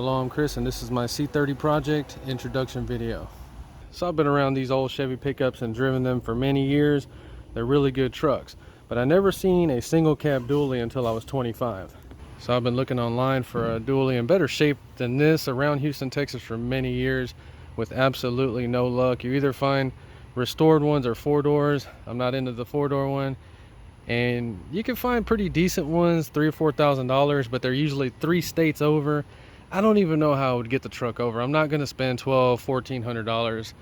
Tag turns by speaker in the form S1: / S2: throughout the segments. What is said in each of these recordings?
S1: Hello, I'm Chris and this is my C30 project introduction video. So I've been around these old Chevy pickups and driven them for many years. They're really good trucks, but I never seen a single cab dually until I was 25. So I've been looking online for a dually in better shape than this around Houston, Texas for many years with absolutely no luck. You either find restored ones or 4-doors. I'm not into the 4-door one. And you can find pretty decent ones, $3,000 or $4,000, but they're usually 3 states over. I don't even know how I would get the truck over. I'm not going to spend $1,200, $1,400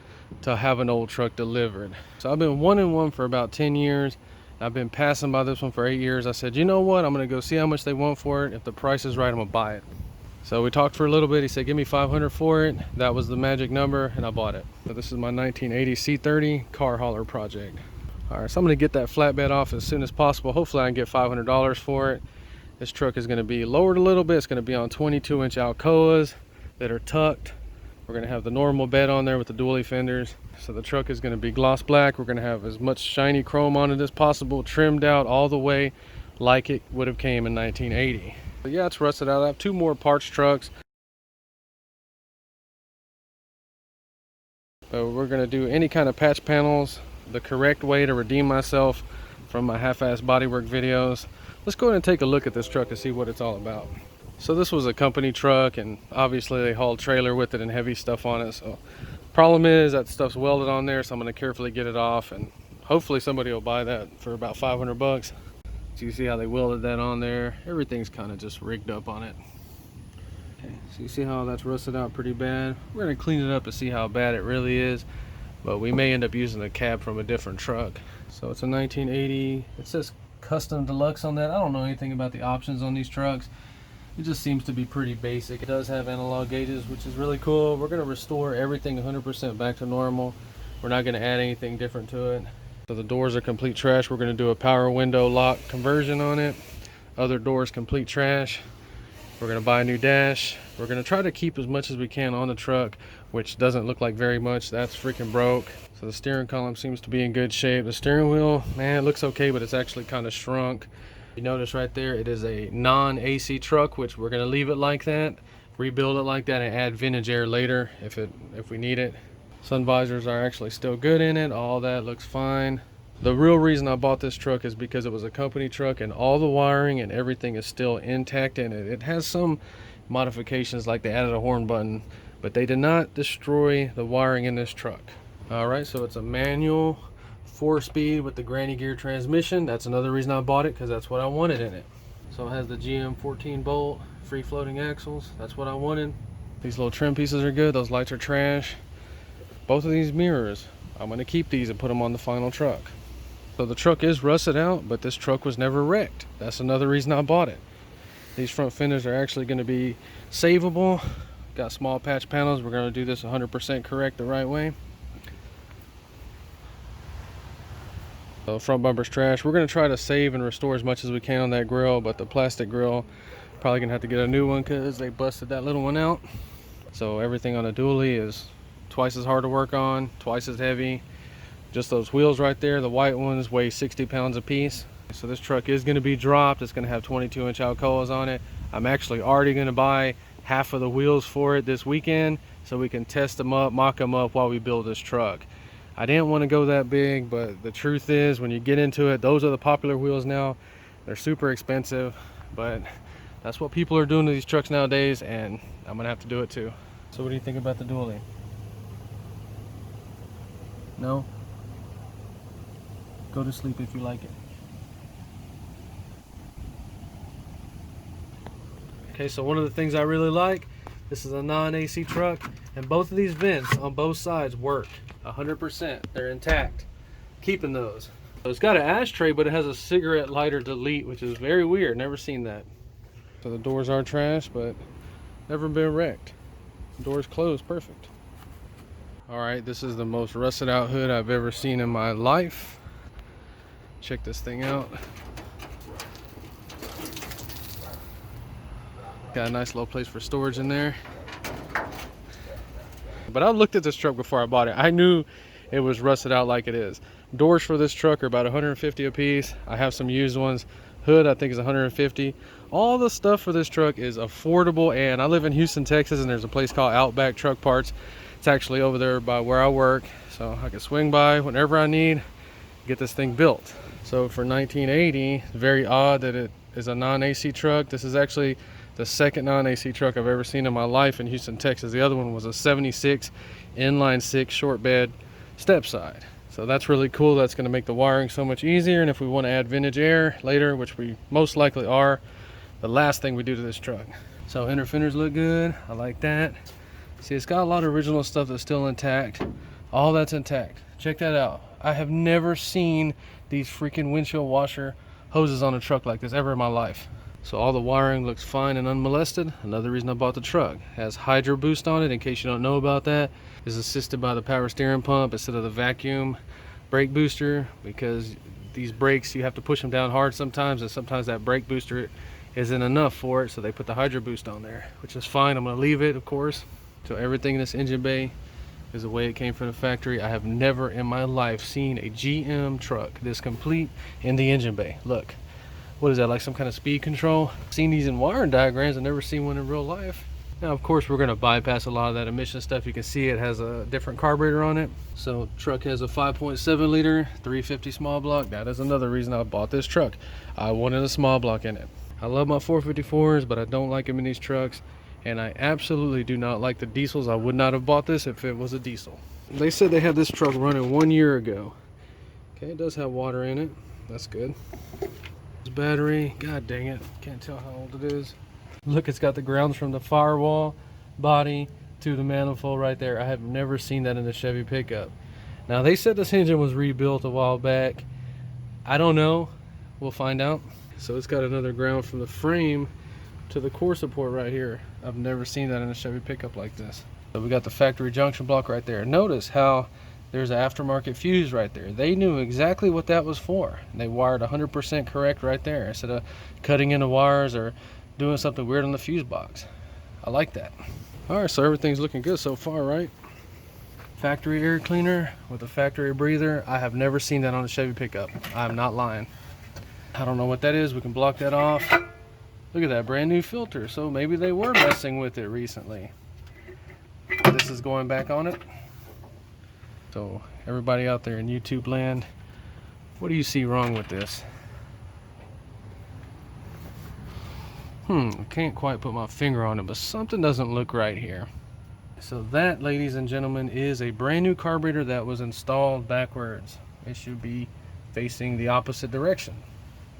S1: to have an old truck delivered. So I've been wanting one for about 10 years. I've been passing by this one for 8 years. I said, you know what? I'm going to go see how much they want for it. If the price is right, I'm going to buy it. So we talked for a little bit. He said, give me $500 for it. That was the magic number, and I bought it. So this is my 1980 C30 car hauler project. All right, so I'm going to get that flatbed off as soon as possible. Hopefully I can get $500 for it. This truck is going to be lowered a little bit. It's going to be on 22-inch Alcoas that are tucked. We're going to have the normal bed on there with the dually fenders. So the truck is going to be gloss black. We're going to have as much shiny chrome on it as possible, trimmed out all the way like it would have came in 1980. But yeah, it's rusted out. I have 2 more parts trucks. But we're going to do any kind of patch panels the correct way to redeem myself from my half-ass bodywork videos. Let's go ahead and take a look at this truck and see what it's all about. So this was a company truck, and obviously they hauled trailer with it and heavy stuff on it. So problem is that stuff's welded on there, so I'm going to carefully get it off, and hopefully somebody will buy that for about $500. So you see how they welded that on there. Everything's kind of just rigged up on it. Okay, so you see how that's rusted out pretty bad. We're going to clean it up to see how bad it really is, but we may end up using a cab from a different truck. So it's a 1980. It says custom deluxe on that. I don't know anything about the options on these trucks. It just seems to be pretty basic. It does have analog gauges, which is really cool. We're going to restore everything 100% back to normal. We're not going to add anything different to it. So the doors are complete trash. We're going to do a power window lock conversion on it. Other doors complete trash. We're going to buy a new dash. We're going to try to keep as much as we can on the truck, which doesn't look like very much. That's freaking broke. So the steering column seems to be in good shape. The steering wheel, man, it looks okay, but it's actually kind of shrunk. You notice right there, it is a non-AC truck, which we're going to leave it like that, rebuild it like that, and add vintage air later if we need it. Sun visors are actually still good in it. All that looks fine. The real reason I bought this truck is because it was a company truck and all the wiring and everything is still intact in it. It has some modifications, like they added a horn button, but they did not destroy the wiring in this truck. All right, so it's a manual 4-speed with the granny gear transmission. That's another reason I bought it, because that's what I wanted in it. So it has the GM 14 bolt free floating axles. That's what I wanted. These little trim pieces are good. Those lights are trash. Both of these mirrors, I'm going to keep these and put them on the final truck. So the truck is rusted out, but this truck was never wrecked. That's another reason I bought it. These front fenders are actually going to be savable. Got small patch panels. We're going to do this 100% correct the right way. So front bumper's trash. We're going to try to save and restore as much as we can on that grill, but the plastic grill, probably going to have to get a new one because they busted that little one out. So everything on a dually is twice as hard to work on, twice as heavy. Just those wheels right there, the white ones, weigh 60 pounds a piece. So this truck is going to be dropped. It's going to have 22-inch Alcoas on it. I'm actually already going to buy half of the wheels for it this weekend so we can test them up, mock them up while we build this truck. I didn't want to go that big, but the truth is, when you get into it, those are the popular wheels now. They're super expensive, but that's what people are doing to these trucks nowadays, and I'm going to have to do it too. So what do you think about the dually? No? Go to sleep if you like it. Okay, so one of the things I really like, this is a non-AC truck, and both of these vents on both sides work 100%. They're intact. Keeping those. So it's got an ashtray, but it has a cigarette lighter delete, which is very weird. Never seen that. So the doors are trash, but never been wrecked. The doors closed perfect. All right, this is the most rusted out hood I've ever seen in my life. Check this thing out. Got a nice little place for storage in there. But I looked at this truck before I bought it. I knew it was rusted out like it is. Doors for this truck are about $150 a piece. I have some used ones. Hood I think is 150. All the stuff for this truck is affordable, and I live in Houston, Texas, and there's a place called Outback Truck Parts. It's actually over there by where I work, so I can swing by whenever I need, get this thing built. So for 1980, it's very odd that it is a non-AC truck. This is actually the second non-AC truck I've ever seen in my life in Houston, Texas. The other one was a 76 inline 6 short bed step side. So that's really cool. That's going to make the wiring so much easier. And if we want to add vintage air later, which we most likely are, the last thing we do to this truck. So inner fenders look good. I like that. See, it's got a lot of original stuff that's still intact. All that's intact. Check that out. I have never seen these freaking windshield washer hoses on a truck like this ever in my life. So all the wiring looks fine and unmolested. Another reason I bought the truck. It has hydro boost on it, in case you don't know about that. It's assisted by the power steering pump instead of the vacuum brake booster, because these brakes, you have to push them down hard sometimes, and sometimes that brake booster isn't enough for it, so they put the hydro boost on there, which is fine. I'm going to leave it, of course. So everything in this engine bay is the way it came from the factory. I have never in my life seen a GM truck this complete in the engine bay. Look, what is that, like some kind of speed control? I've seen these in wiring diagrams. I've never seen one in real life. Now, of course, we're going to bypass a lot of that emission stuff. You can see it has a different carburetor on it. So truck has a 5.7 liter 350 small block. That is another reason I bought this truck. I wanted a small block in it. I love my 454s, but I don't like them in these trucks. And I absolutely do not like the diesels. I would not have bought this if it was a diesel. They said they had this truck running 1 year ago. Okay, it does have water in it. That's good. This battery, god dang it, can't tell how old it is. Look, it's got the grounds from the firewall body to the manifold right there. I have never seen that in a Chevy pickup. Now, they said this engine was rebuilt a while back. I don't know. We'll find out. So it's got another ground from the frame to the core support right here. I've never seen that in a Chevy pickup like this. So we got the factory junction block right there. Notice how there's an aftermarket fuse right there. They knew exactly what that was for. They wired 100% correct right there, instead of cutting into wires or doing something weird on the fuse box. I like that. All right, so everything's looking good so far, right? Factory air cleaner with a factory breather. I have never seen that on a Chevy pickup. I'm not lying. I don't know what that is. We can block that off. Look at that brand new filter. So maybe they were messing with it recently. This is going back on it. So everybody out there in YouTube land, what do you see wrong with this? I can't quite put my finger on it, but something doesn't look right here. So that, ladies and gentlemen, is a brand new carburetor that was installed backwards. It should be facing the opposite direction.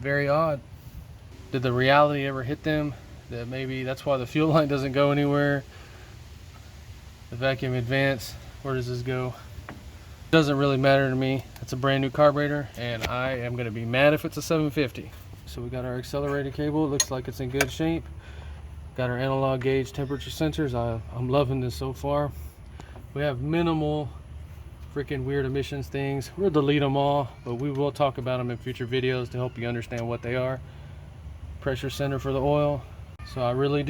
S1: Very odd. Did the reality ever hit them that maybe that's why the fuel line doesn't go anywhere? The vacuum advance, where does this go? Doesn't really matter to me. It's a brand new carburetor, and I am going to be mad if it's a 750. So we got our accelerator cable. It looks like it's in good shape. Got our analog gauge temperature sensors. I'm loving this so far. We have minimal freaking weird emissions things. We'll delete them all, but we will talk about them in future videos to help you understand what they are. Pressure center for the oil. So I really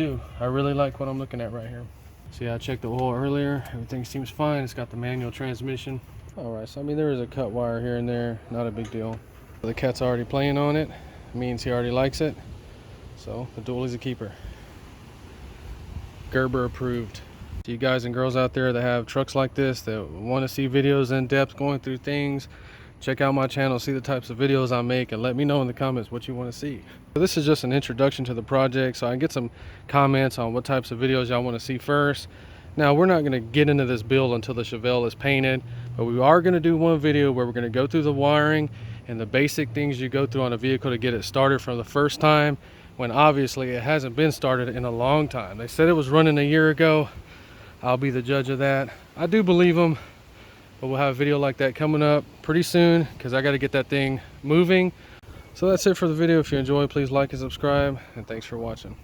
S1: like what I'm looking at right here. See, I checked the oil earlier. Everything seems fine. It's got the manual transmission. All right, so I mean, there is a cut wire here and there. Not a big deal. The cat's already playing on it. Means he already likes it. So the dually's a keeper. Gerber approved. To you guys and girls out there that have trucks like this, that want to see videos in depth going through things, check out my channel, see the types of videos I make, and let me know in the comments what you want to see. So this is just an introduction to the project, so I can get some comments on what types of videos y'all want to see first. Now, we're not going to get into this build until the Chevelle is painted, but we are going to do one video where we're going to go through the wiring and the basic things you go through on a vehicle to get it started from the first time, when obviously it hasn't been started in a long time. They said it was running a year ago. I'll be the judge of that. I do believe them, but we'll have a video like that coming up pretty soon because I got to get that thing moving. So that's it for the video. If you enjoyed, please like and subscribe, and thanks for watching.